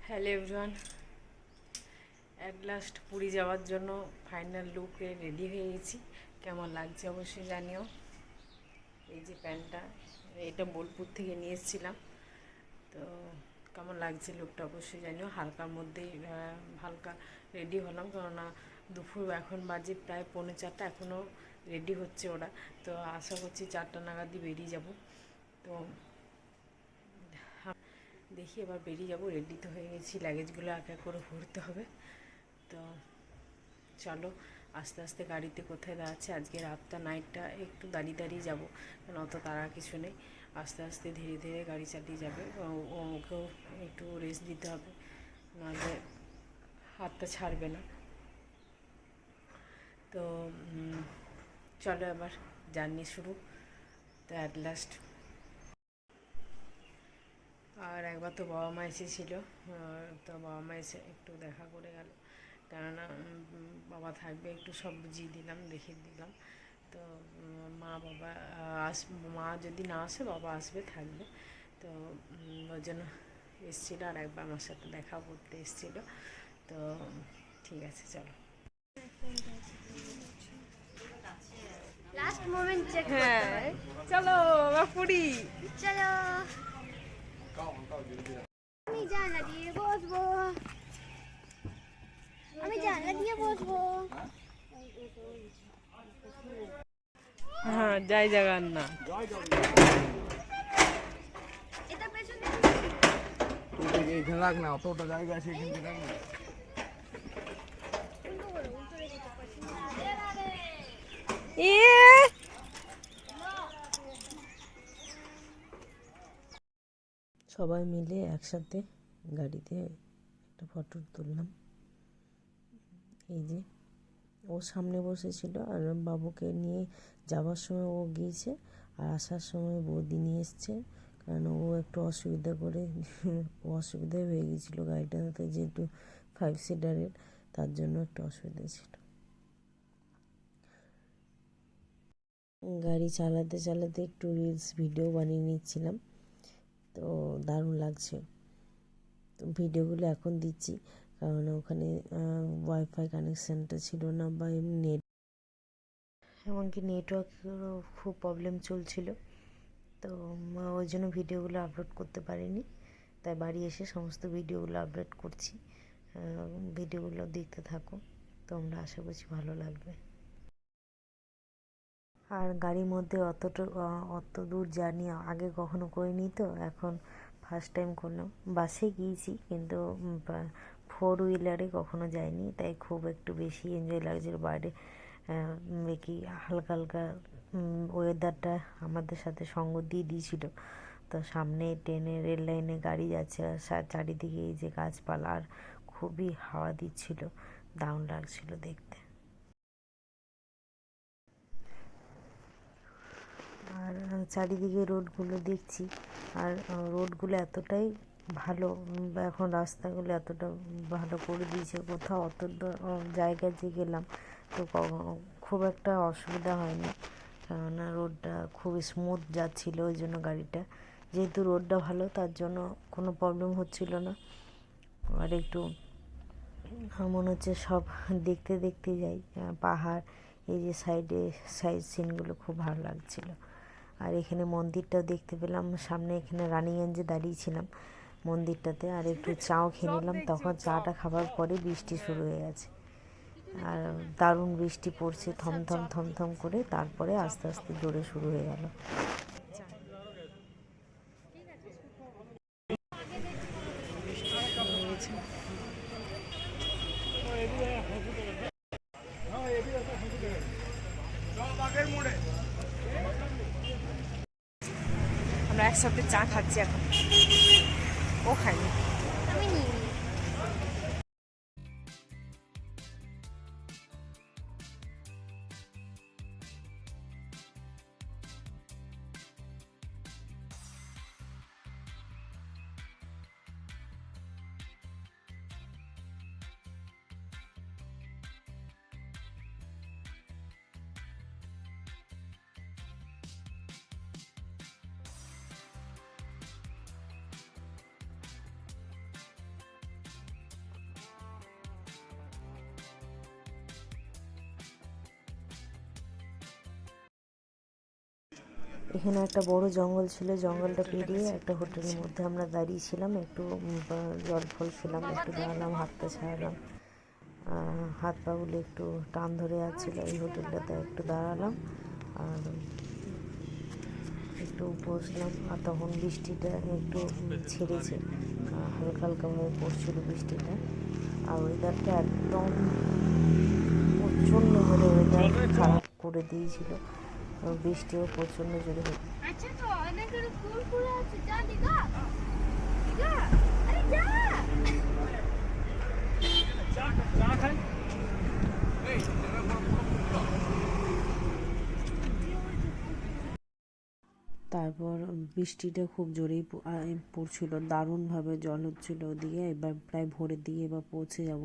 Hello everyone, at last Puri যাওয়ার জন্য final লুকে রেডি হয়ে গেছি। কেমন লাগছে অবশ্যই জানিও। এই যে প্যান্টটা, এটা বোলপুর থেকে নিয়ে এসেছিলাম। তো কেমন লাগছে লুকটা অবশ্যই জানিও। হালকার মধ্যেই হালকা রেডি হলাম, কেননা দুপুর এখন বাজে প্রায় 3:45, এখনও রেডি হচ্ছে ওরা। তো আশা করছি 4টা নাগাদই বেরিয়ে যাব। তো দেখি এবার বেরিয়ে যাব। রেডি তো হয়ে গেছি, লাগেজগুলো এক এক করে ভরতে হবে। তো চলো আস্তে আস্তে গাড়িতে কোথায় দাঁড়াচ্ছে। আজকে রাতটা নাইটটা একটু দাঁড়িয়ে দাঁড়িয়ে যাবো, কারণ অত তাড়া কিছু নেই। আস্তে আস্তে ধীরে ধীরে গাড়ি চালিয়ে যাবে। ওকেও একটু রেস্ট দিতে হবে, নাহলে হাতটা ছাড়বে না। তো চলো এবার জার্নি শুরু। তো অ্যাট লাস্ট আর একবার তো বাবা মা এসেছিলো। তো বাবা মা এসে একটু দেখা করে গেল, কেননা বাবা থাকবে, একটু সব বুঝিয়ে দিলাম, দেখিয়ে দিলাম। তো মা বাবা মা যদি না আসে বাবা আসবে, থাকবে। তো ওই জন্য এসেছিলো, আর একবার আমার সাথে দেখা করতে এসেছিলো। তো ঠিক আছে, চলো। লাস্ট মোমেন্ট চেক করতে হ্যাঁ, হয়। চলো পুরি। চলো, আমি জানলা দিয়ে বসবো। আমি জানলা দিয়ে বসবো। হ্যাঁ, জয় জগন্নাথ। এটা পেছনে এইখানে রাখ না, অতটা জায়গা আছে এখানে রাখ না। উল্টো করো, উল্টো রেখে তো পেছনে। সবাই মিলে একসাথে গাড়িতে একটা ফটো তুললাম। এই যে ও সামনে বসেছিল, আর বাবুকে নিয়ে যাওয়ার সময় ও গিয়েছে, আর আসার সময় বৌদি নিয়ে এসছে। কারণ ও একটু অসুবিধা করে অসুবিধায় হয়ে গিয়েছিলো গাড়িটাতে, যেহেতু 5 সিটারের, তার জন্য একটু অসুবিধা ছিল। গাড়ি চালাতে চালাতে একটু রিলস ভিডিও বানিয়ে নিচ্ছিলাম। তো দারুণ লাগছে। তো ভিডিওগুলো এখন দিচ্ছি, কারণ ওখানে ওয়াইফাই কানেকশানটা ছিল না, বা নেট, এমনকি নেটওয়ার্কেরও খুব প্রবলেম চলছিল। তো ওই জন্য ভিডিওগুলো আপলোড করতে পারিনি। তাই বাড়ি এসে সমস্ত ভিডিওগুলো আপলোড করছি। ভিডিওগুলো দেখতে থাকো তোমরা, আশা করছি ভালো লাগবে। আর গাড়ির মধ্যে অত দূর জার্নি আগে কখনো করিনি, তো এখন ফার্স্ট টাইম করলাম। বাসে গিয়েছি, কিন্তু 4 হুইলারে কখনো যাইনি, তাই খুব একটু বেশি এনজয় লাগছিল। বাইরে কি হালকা হালকা ওয়েদারটা আমাদের সাথে সঙ্গ দিয়ে দিয়েছিল। তো সামনে ট্রেনে, রেল লাইনে গাড়ি যাচ্ছে, আর চারিদিকে এই যে গাছপালা, আর খুবই হাওয়া দিচ্ছিল, দারুণ লাগছিল দেখতে। আর চারিদিকে রোডগুলো দেখছি, আর রোডগুলো এতটাই ভালো, এখন রাস্তাগুলো এতটা ভালো করে দিয়েছে। কোথাও অত জায়গায় যে গেলাম, তো খুব একটা অসুবিধা হয়নি, কেননা রোডটা খুব স্মুথ যাচ্ছিলো। ওই জন্য গাড়িটা, যেহেতু রোডটা ভালো, তার জন্য কোনো প্রবলেম হচ্ছিল না। আর একটু মনে হচ্ছে সব দেখতে দেখতে যাই, পাহাড়, এই যে সাইড সিনগুলো খুব ভালো লাগছিলো। আর এখানে মন্দিরটাও দেখতে পেলাম সামনে। এখানে রানীগঞ্জে দাঁড়িয়েছিলাম মন্দিরটাতে, আর একটু চাও খেয়ে নিলাম। তখন চাটা খাবার পরে বৃষ্টি শুরু হয়ে গেছে, আর দারুণ বৃষ্টি পড়ছে থমথম থমথম করে। তারপরে আস্তে আস্তে জোরে শুরু হয়ে গেল। আমরা একসাথে চা খাচ্ছি এখন, ও খাইনি। আমি নিই। এখানে একটা বড় জঙ্গল ছিল, জঙ্গলটা পেরিয়ে একটা হোটেলের মধ্যে আমরা দাঁড়িয়েছিলাম, একটু জল ফল খেলাম, একটু দাঁড়ালাম, হাতটা ছাড়ালাম, হাত পাগুলো একটু টান ধরে যাচ্ছিলো। এই হোটেলটাতে একটু দাঁড়ালাম আর একটু বসলাম। আর তখন বৃষ্টিটা একটু ছেড়েছে, হালকা হালকাভাবে পড়ছিল বৃষ্টিটা। আর ওয়েদারটা একদম প্রচণ্ড জোরে ওয়েদার খারাপ করে দিয়েছিল, বৃষ্টিও প্রচণ্ড জোরে হচ্ছে। আচ্ছা তো অনেকগুলো ফুল ফুল আছে, যা দিগা দিগা, আরে যা। তারপর বৃষ্টিটা খুব জোরেই পড়ছিল, দারুণভাবে জল হচ্ছিল ওদিকে। এবার প্রায় ভোরের দিকে এবার পৌঁছে যাব।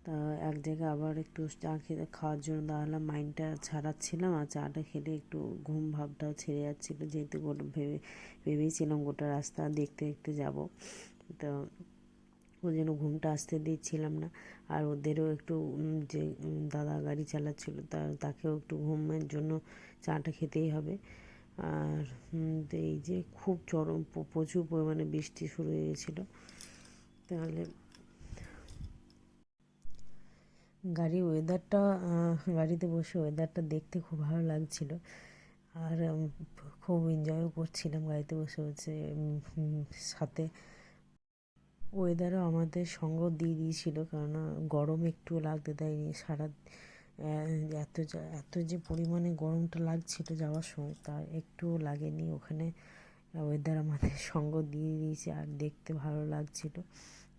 তা এক জায়গায় আবার একটু চা খেতে খাওয়ার জন্য দাঁড়ালাম, মাইন্ডটা ছাড়াচ্ছিলাম। আর চাটা খেলে একটু ঘুম ভাবটাও ছেড়ে যাচ্ছিলো, যেহেতু ভেবেছিলাম গোটা রাস্তা দেখতে দেখতে যাব। তো ওই জন্য ঘুমটা আসতে দিচ্ছিলাম না। আর ওদেরও একটু যে দাদা গাড়ি চালাচ্ছিল তাকেও একটু ঘুমের জন্য চাটা খেতেই হবে। আর এই যে খুব চরম প্রচুর পরিমাণে বৃষ্টি শুরু হয়ে গেছিলো। তাহলে গাড়িতে বসে ওয়েদারটা দেখতে খুব ভালো লাগছিল। আর খুব এনজয়ও করছিলাম গাড়িতে বসে বসে। সাথে ওয়েদারও আমাদের সঙ্গ দিয়ে দিয়েছিল, কারণ গরম একটু লাগতে দেয়নি। এত যে পরিমাণে গরমটা লাগছিল যাওয়ার সময়, তার একটুও লাগেনি। ওখানে ওয়েদার আমাদের সঙ্গ দিয়ে দিয়েছে আর দেখতে ভালো লাগছিল।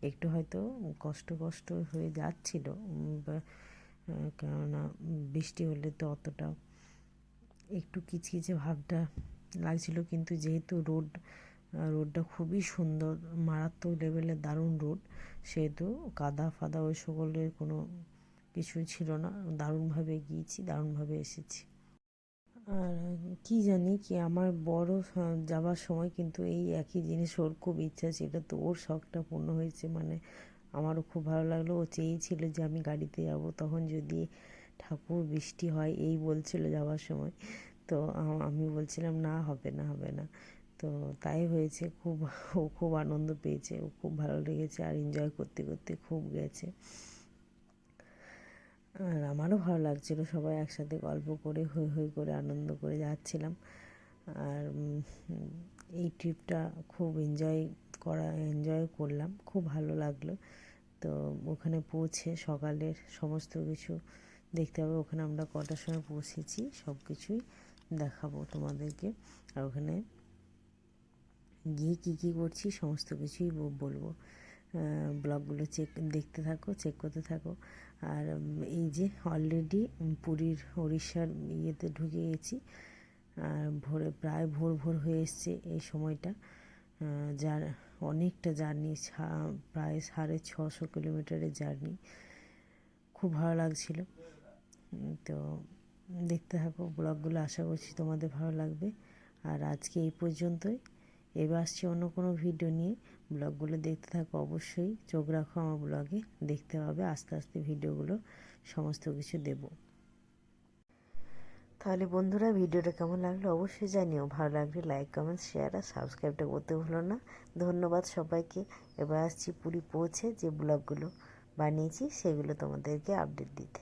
একটু হয়তো কষ্ট হয়ে যাচ্ছিল, কেননা বৃষ্টি হলে তো অতটা একটু কিচকিচে ভাবটা লাগছিল। কিন্তু যেহেতু রোডটা খুবই সুন্দর, মারাত্মক লেভেলের দারুণ রোড, সেহেতু কাদা ফাদা ওই সকলের কোনো কিছুই ছিল না। দারুণভাবে গিয়েছি, দারুণভাবে এসেছি। আর কি জানি কি আমার বড় যাওয়ার সময় কিন্তু এই একই জিনিস ওর খুব ইচ্ছা ছিল, তো ওর শখটা পূর্ণ হয়েছে। মানে আমারও খুব ভালো লাগলো। ও চেয়েছিল যে আমি গাড়িতে যাব, তখন যদি ঠাকুর বৃষ্টি হয় এই বলছিল যাওয়ার সময়। তো আমি বলছিলাম না, হবে না হবে না। তো তাই হয়েছে। ও খুব আনন্দ পেয়েছে, ও খুব ভালো লেগেছে আর এনজয় করতে করতে খুব গেছে। আর আমারও ভালো লাগছিল, সবাই একসাথে গল্প করে হৈ হৈ করে আনন্দ করে যাচ্ছিলাম। আর এই ট্রিপটা খুব এনজয় করলাম, খুব ভালো লাগলো। তো ওখানে পৌঁছে সকালের সমস্ত কিছু দেখতে হবে। ওখানে আমরা কটার সময় পৌঁছেছি সব কিছুই দেখাবো তোমাদেরকে। আর ওখানে গিয়ে কী করছি সমস্ত কিছুই বলবো। ব্লগগুলো দেখতে থাকো, চেক করতে থাকো। আর এই যে অলরেডি পুরীর উড়িষ্যার ইয়েতে ঢুকে গেছি। আর প্রায় ভোর হয়ে এসছে এই সময়টা। যার অনেকটা জার্নি, প্রায় 650 কিলোমিটারের জার্নি। খুব ভালো লাগছিল। তো দেখতে থাকো ব্লগগুলো, আশা করছি তোমাদের ভালো লাগবে। আর আজকে এই পর্যন্তই। এবার আসছি অন্য কোনো ভিডিও নিয়ে। ব্লগগুলো দেখতে থাকো, অবশ্যই চোখ রাখো আমার ব্লগে, দেখতে হবে। আস্তে আস্তে ভিডিওগুলো সমস্ত কিছু দেব। তাহলে বন্ধুরা, ভিডিওটা কেমন লাগলো অবশ্যই জানিও। ভালো লাগলে লাইক, কমেন্ট, শেয়ার আর সাবস্ক্রাইবটা করতে ভুলো না। ধন্যবাদ সবাইকে। এবার আসছি পুরী পৌঁছে যে ব্লগগুলো বানিয়েছি সেগুলো তোমাদেরকে আপডেট দিতে।